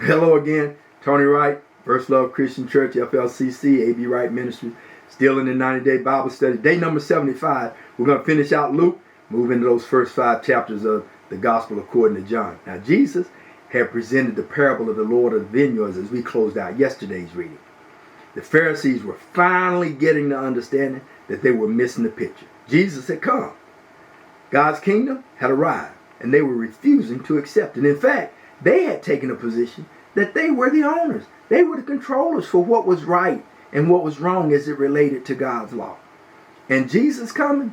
Hello again, Tony Wright, First Love Christian Church, FLCC, A.B. Wright Ministry. Still in the 90-day Bible study. Day number 75. We're going to finish out Luke, move into those first 5 chapters of the Gospel according to John. Now, Jesus had presented the parable of the Lord of the vineyards as we closed out yesterday's reading. The Pharisees were finally getting the understanding that they were missing the picture. Jesus had come. God's kingdom had arrived, and they were refusing to accept it. In fact, they had taken a position that they were the owners. They were the controllers for what was right and what was wrong as it related to God's law. And Jesus coming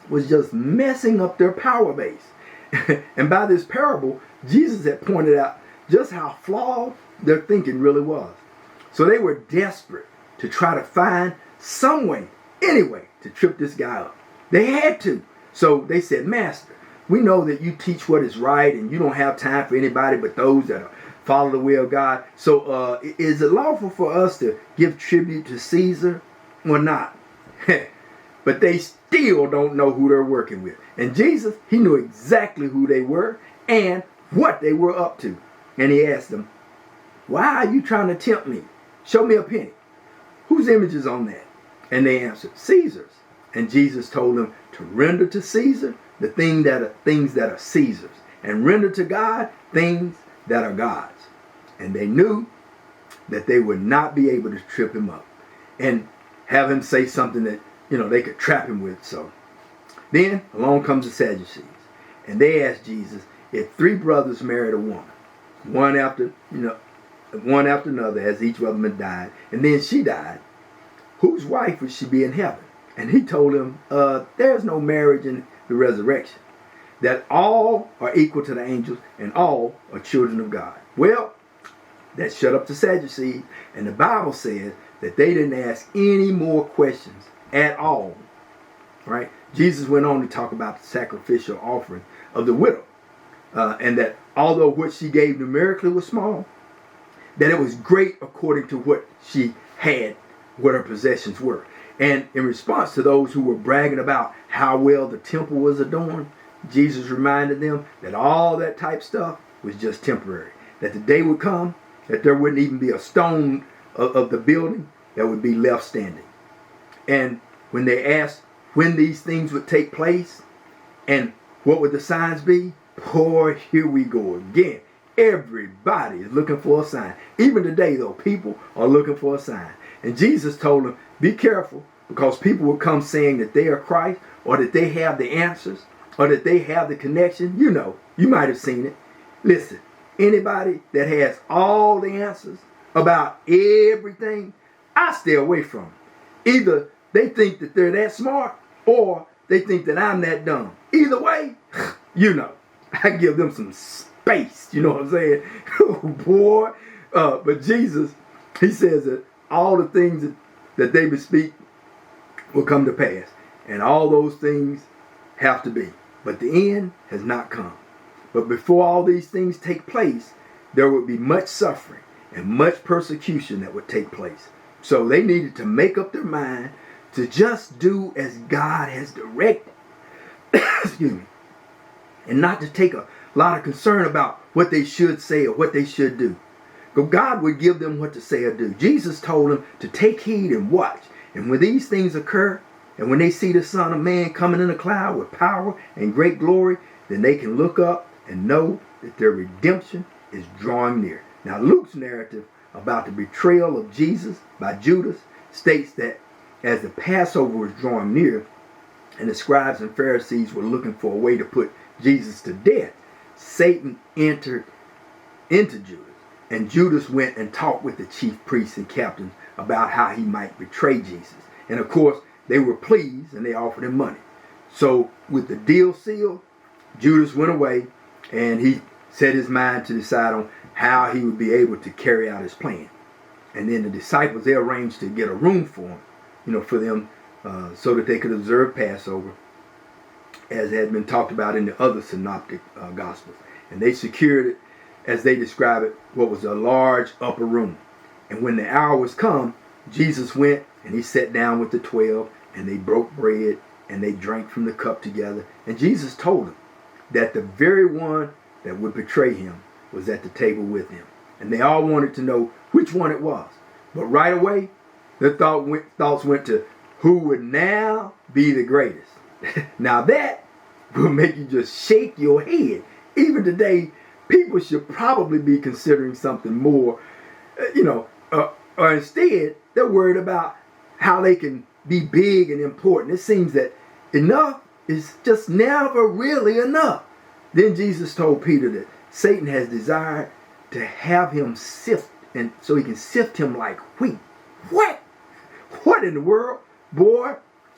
was just messing up their power base. And by this parable, Jesus had pointed out just how flawed their thinking really was. So they were desperate to try to find some way, any way, to trip this guy up. They had to. So they said, Master, we know that you teach what is right and you don't have time for anybody but those that follow the will of God. So is it lawful for us to give tribute to Caesar or not? But they still don't know who they're working with. And Jesus, he knew exactly who they were and what they were up to. And he asked them, why are you trying to tempt me? Show me a penny. Whose image is on that? And they answered, Caesar's. And Jesus told them to render to Caesar the things that are Caesar's, and render to God things that are God's. And they knew that they would not be able to trip him up and have him say something that, they could trap him with. So then along comes the Sadducees, and they asked Jesus, if 3 brothers married a woman, one after another, as each of them had died, and then she died, whose wife would she be in heaven? And he told them, there's no marriage in the resurrection, that all are equal to the angels and all are children of God. Well, that shut up the Sadducees, and the Bible says that they didn't ask any more questions at all. Right? Jesus went on to talk about the sacrificial offering of the widow, and that although what she gave numerically was small, that it was great according to what she had, what her possessions were. And in response to those who were bragging about how well the temple was adorned, Jesus reminded them that all that type stuff was just temporary. That the day would come that there wouldn't even be a stone of the building that would be left standing. And when they asked when these things would take place and what would the signs be, boy, here we go again. Everybody is looking for a sign. Even today, though, people are looking for a sign. And Jesus told them, be careful, because people will come saying that they are Christ, or that they have the answers, or that they have the connection. You might have seen it. Listen, anybody that has all the answers about everything, I stay away from them. Either they think that they're that smart, or they think that I'm that dumb. Either way, I give them some space. You know what I'm saying? Oh, boy. But Jesus, he says that all the things that they would speak will come to pass. And all those things have to be. But the end has not come. But before all these things take place, there would be much suffering and much persecution that would take place. So they needed to make up their mind to just do as God has directed. Excuse me. And not to take a lot of concern about what they should say or what they should do. But God would give them what to say or do. Jesus told them to take heed and watch. And when these things occur, and when they see the Son of Man coming in a cloud with power and great glory, then they can look up and know that their redemption is drawing near. Now, Luke's narrative about the betrayal of Jesus by Judas states that as the Passover was drawing near, and the scribes and Pharisees were looking for a way to put Jesus to death, Satan entered into Judas. And Judas went and talked with the chief priests and captains about how he might betray Jesus. And of course, they were pleased and they offered him money. So with the deal sealed, Judas went away and he set his mind to decide on how he would be able to carry out his plan. And then the disciples, they arranged to get a room for him, for them so that they could observe Passover, as had been talked about in the other synoptic gospels. And they secured it, as they describe it, what was a large upper room. And when the hour was come, Jesus went and he sat down with the 12, and they broke bread and they drank from the cup together. And Jesus told them that the very one that would betray him was at the table with him. And they all wanted to know which one it was. But right away, their thoughts went to who would now be the greatest. Now that will make you just shake your head. Even today, people should probably be considering something more, or instead, they're worried about how they can be big and important. It seems that enough is just never really enough. Then Jesus told Peter that Satan has desired to have him sift, and so he can sift him like wheat. What? What in the world? Boy,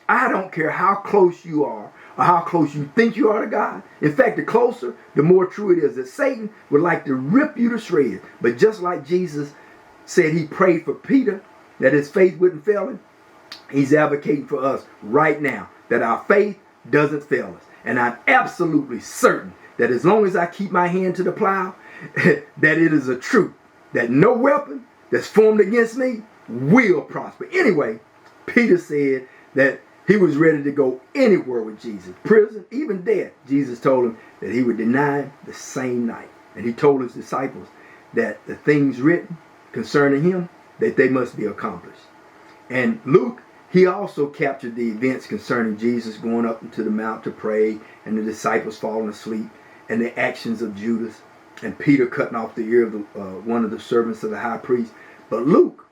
I don't care how close you are or how close you think you are to God. In fact, the closer, the more true it is that Satan would like to rip you to shreds. But just like Jesus said he prayed for Peter that his faith wouldn't fail him, he's advocating for us right now that our faith doesn't fail us. And I'm absolutely certain that as long as I keep my hand to the plow, that it is a truth that no weapon that's formed against me will prosper. Anyway, Peter said that he was ready to go anywhere with Jesus. Prison, even death. Jesus told him that he would deny him the same night. And he told his disciples that the things written concerning him, that they must be accomplished. And Luke, he also captured the events concerning Jesus going up into the mount to pray, and the disciples falling asleep, and the actions of Judas, and Peter cutting off the ear of one of the servants of the high priest. But Luke,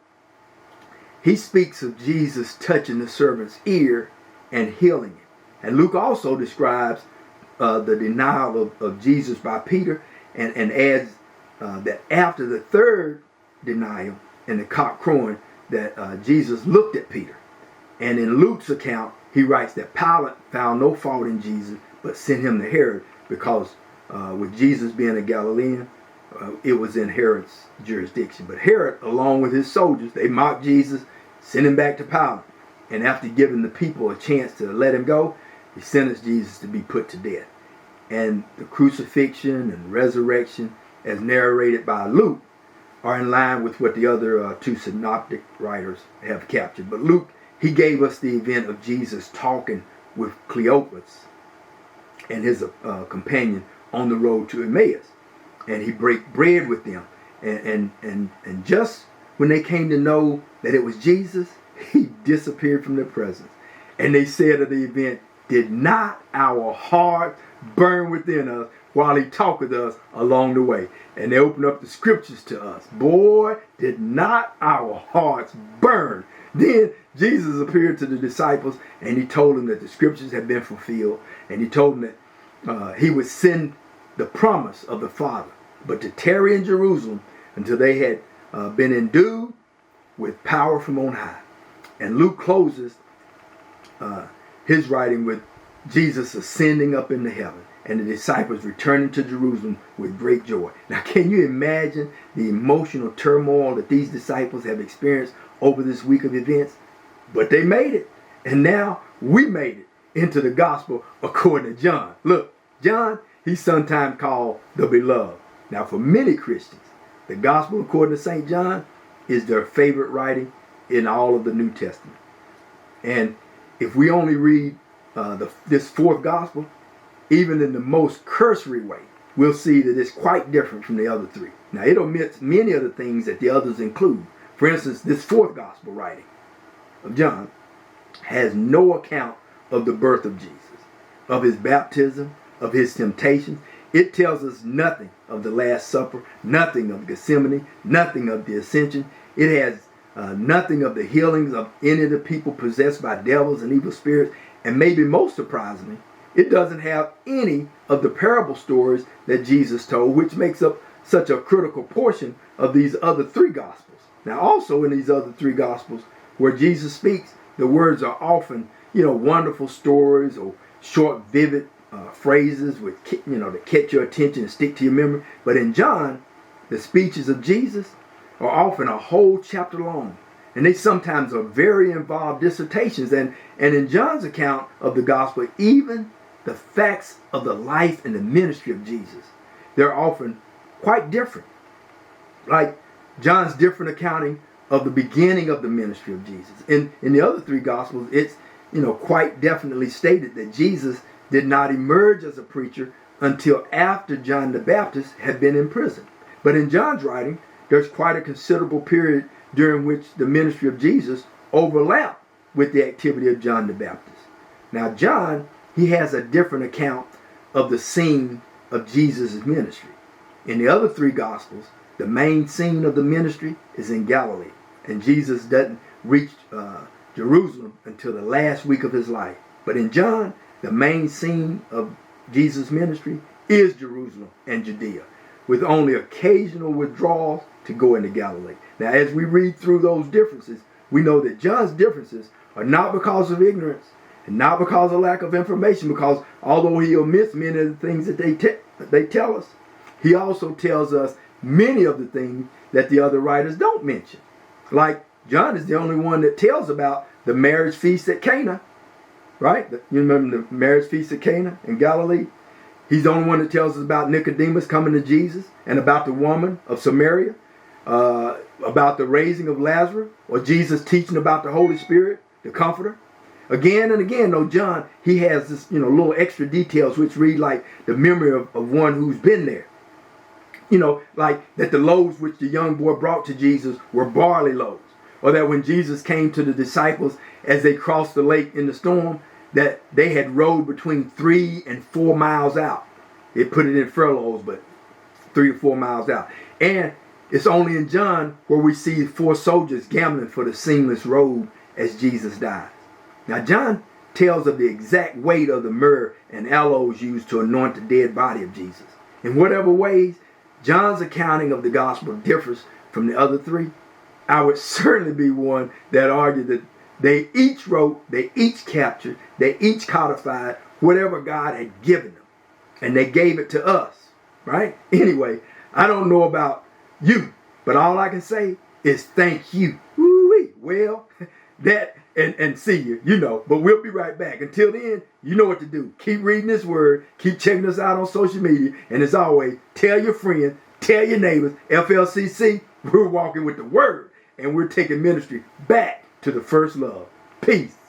he speaks of Jesus touching the servant's ear and healing it. And Luke also describes the denial of Jesus by Peter, and adds that after the third denial and the cock crowing, that Jesus looked at Peter. And in Luke's account, he writes that Pilate found no fault in Jesus, but sent him to Herod, because with Jesus being a Galilean, it was in Herod's jurisdiction. But Herod, along with his soldiers, they mocked Jesus, sent him back to Pilate. And after giving the people a chance to let him go, he sentenced Jesus to be put to death. And the crucifixion and resurrection, as narrated by Luke, are in line with what the other two synoptic writers have captured. But Luke, he gave us the event of Jesus talking with Cleopas and his companion on the road to Emmaus. And he break bread with them. And just when they came to know that it was Jesus, he disappeared from their presence. And they said of the event, did not our heart burn within us while he talked with us along the way? And they opened up the scriptures to us. Boy, did not our hearts burn. Then Jesus appeared to the disciples, and he told them that the scriptures had been fulfilled. And he told them that he would send the promise of the Father, but to tarry in Jerusalem until they had been endued with power from on high. And Luke closes his writing with Jesus ascending up into heaven and the disciples returning to Jerusalem with great joy. Now, can you imagine the emotional turmoil that these disciples have experienced over this week of events? But they made it. And now we made it into the gospel according to John. Look, John, he's sometimes called the beloved. Now, for many Christians, the gospel according to St. John is their favorite writing in all of the New Testament. And if we only read this fourth gospel, even in the most cursory way, we'll see that it's quite different from the other three. Now, it omits many of the things that the others include. For instance, this fourth gospel writing of John has no account of the birth of Jesus, of his baptism, of his temptations. It tells us nothing of the Last Supper, nothing of Gethsemane, nothing of the Ascension. It has nothing of the healings of any of the people possessed by devils and evil spirits. And maybe most surprisingly, it doesn't have any of the parable stories that Jesus told, which makes up such a critical portion of these other three gospels. Now, also in these other three gospels, where Jesus speaks, the words are often, wonderful stories or short, vivid phrases with, that catch your attention and stick to your memory. But in John, the speeches of Jesus are often a whole chapter long. And they sometimes are very involved dissertations. And in John's account of the gospel, even the facts of the life and the ministry of Jesus, they're often quite different. Like John's different accounting of the beginning of the ministry of Jesus. In the other three gospels, it's quite definitely stated that Jesus did not emerge as a preacher until after John the Baptist had been in prison. But in John's writing, there's quite a considerable period during which the ministry of Jesus overlapped with the activity of John the Baptist. Now John, he has a different account of the scene of Jesus' ministry. In the other three Gospels, the main scene of the ministry is in Galilee. And Jesus doesn't reach Jerusalem until the last week of his life. But in John, the main scene of Jesus' ministry is Jerusalem and Judea, with only occasional withdrawals to go into Galilee. Now, as we read through those differences, we know that John's differences are not because of ignorance and not because of lack of information, because although he omits many of the things that they tell us, he also tells us many of the things that the other writers don't mention. Like John is the only one that tells about the marriage feast at Cana, right? You remember the marriage feast at Cana in Galilee? He's the only one that tells us about Nicodemus coming to Jesus and about the woman of Samaria, about the raising of Lazarus, or Jesus teaching about the Holy Spirit, the Comforter. Again and again, though, John, he has this, little extra details which read like the memory of one who's been there. Like that the loaves which the young boy brought to Jesus were barley loaves. Or that when Jesus came to the disciples as they crossed the lake in the storm, that they had rowed between 3 and 4 miles out. They put it in furlongs, but 3 or 4 miles out. And it's only in John where we see 4 soldiers gambling for the seamless robe as Jesus dies. Now John tells of the exact weight of the myrrh and aloes used to anoint the dead body of Jesus. In whatever ways John's accounting of the gospel differs from the other 3, I would certainly be one that argued that they each wrote, they each captured, they each codified whatever God had given them. And they gave it to us, right? Anyway, I don't know about you, but all I can say is thank you. Woo-wee. Well, that and see you, but we'll be right back. Until then, you know what to do. Keep reading this word. Keep checking us out on social media. And as always, tell your friends, tell your neighbors, FLCC, we're walking with the word. And we're taking ministry back to the first love. Peace.